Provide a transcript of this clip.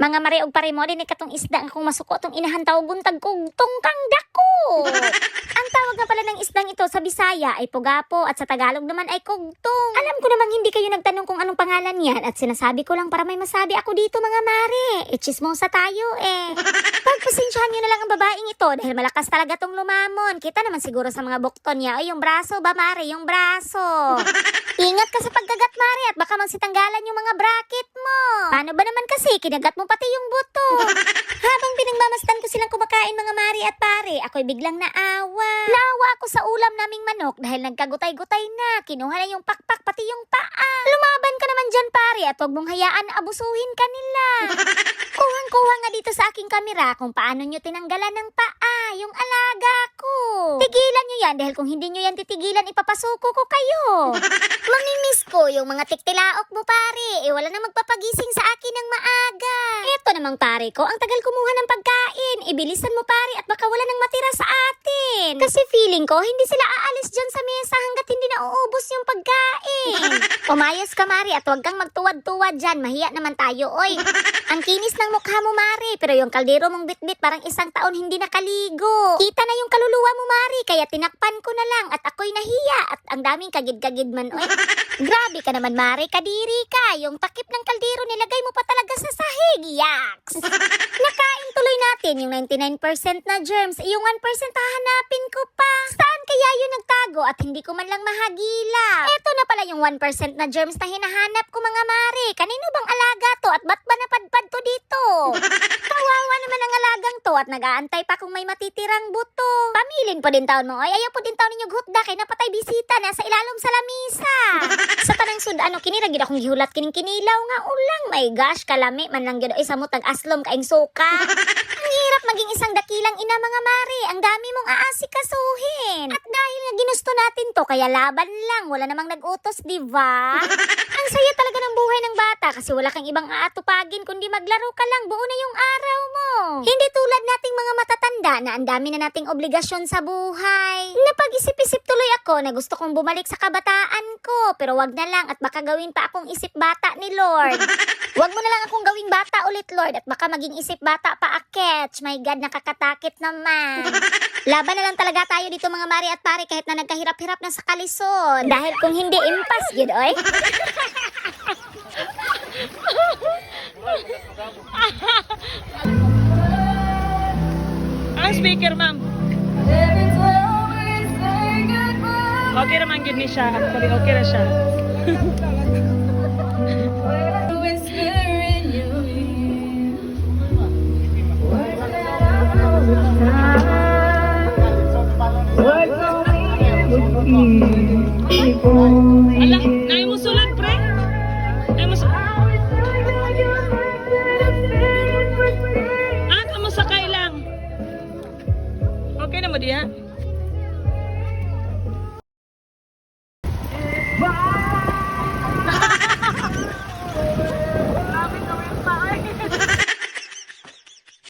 Mga mariog pare mo din katong isda nga kung masuko tong inahantaw buntag kog tungkang dako. Ang tawag nga pala ng isdang ito sa Bisaya ay pugapo at sa Tagalog naman ay kugtong. Alam ko namang hindi kayo nagtanong kung anong pangalan yan at sinasabi ko lang para may masabi ako dito mga mare. Chismosa tayo eh. Pagpasensyahan nyo na lang ang babaeng ito dahil malakas talaga tong lumamon. Kita naman siguro sa mga bukton niya. Ay yung braso ba mare, yung braso. Ingat ka sa pagkagat mare at baka magsitanggalan yung mga bracket mo. Paano ba naman kasi kinagat mo pati yung buto. Habang pinagmamasdan ko silang kumakain mga mare at pare, ako'y biglang naawa. Naawa ako sa ulam naming manok dahil nagkagutay-gutay na. Kinuha na yung pakpak pati yung paa. Lumaban ka naman dyan pare at huwag mong hayaan na abusuhin ka nila. Kuhang-kuha nga dito sa aking kamera kung paano nyo tinanggalan ng paa, yung alaga ko. Tigilan nyo yan dahil kung hindi nyo yan titigilan ipapasuko ko kayo. Mamimiss ko yung mga tiktilaok mo pare, wala na magpapagising sa akin ng maaga. Eto namang pare ko, ang tagal kumuha ng pagkain, ibilisan mo pare at baka wala nang matira sa atin. Kasi feeling ko hindi sila aalis dyan sa mesa hanggat hindi na uubos yung pagkain. Umayos ka mare at huwag kang magtuwad-tuwad dyan, mahiya naman tayo oy. Ang kinis ng mukha mo mare, pero yung kaldero mong bitbit parang isang taon hindi nakaligo. Kita na yung kaluluwa mo mare, kaya tinakpan ko na lang at ako'y nahiya at ang daming kagid-kagid man oy. Grabe ka naman mare, kadiri ka. Yung takip ng kaldero nilagay mo pa talaga sa sahig. Yaks! Nakain tuloy natin yung 99% na germs. Yung 1% hahanapin ko pa. Saan kaya yun nagtago at hindi ko man lang mahagila? Eto na pala yung 1% na germs na hinahanap ko mga mare. Kanino bang alaga to at ba't ba napadpad to dito? Kawawa naman ang alagang to at nag-aantay pa kung may matitirang buto. Pamilin po din taon mo. Ay ayaw po din taon ninyo gutda kay napatay bisita na sa ilalom sa lamisa. Sa tanang sud ano kiniragid akong gihulat kining kinilaw nga ulang. My gosh, kalami man lang gyud ay samot tag-aslom kaing suka. Ang hirap maging isang dakilang ina mga mare. Ang dami mong aasikasuhin. At dahil nga ginusto natin to kaya laban lang. Wala namang nag-utos, di ba? Ang saya talaga ng buhay ng bata kasi wala kang ibang aatupagin kundi maglaro ka lang buo na yung araw mo. Hindi tulad nating mga matatanda na ang dami na nating obligasyon sa buhay. Napag-isip-isip tuloy ako na gusto kong bumalik sa kabataan ko pero wag na lang at baka gawin pa akong isip bata ni Lord. Wag mo na lang akong gawing bata ulit Lord at baka maging isip bata pa aketch. My God, nakakatakit naman. Laban na lang talaga tayo dito mga mari at pare kahit na nagkahirap-hirap na sa kalisod. Dahil kung hindi impas yun oy. Ang speaker, ma'am. Okay naman yun ni siya. Actually, okay na siya. Ala, naay mo sulat, pre? Naay mo sulat. Kamu sakay lang. Okay na mo diha?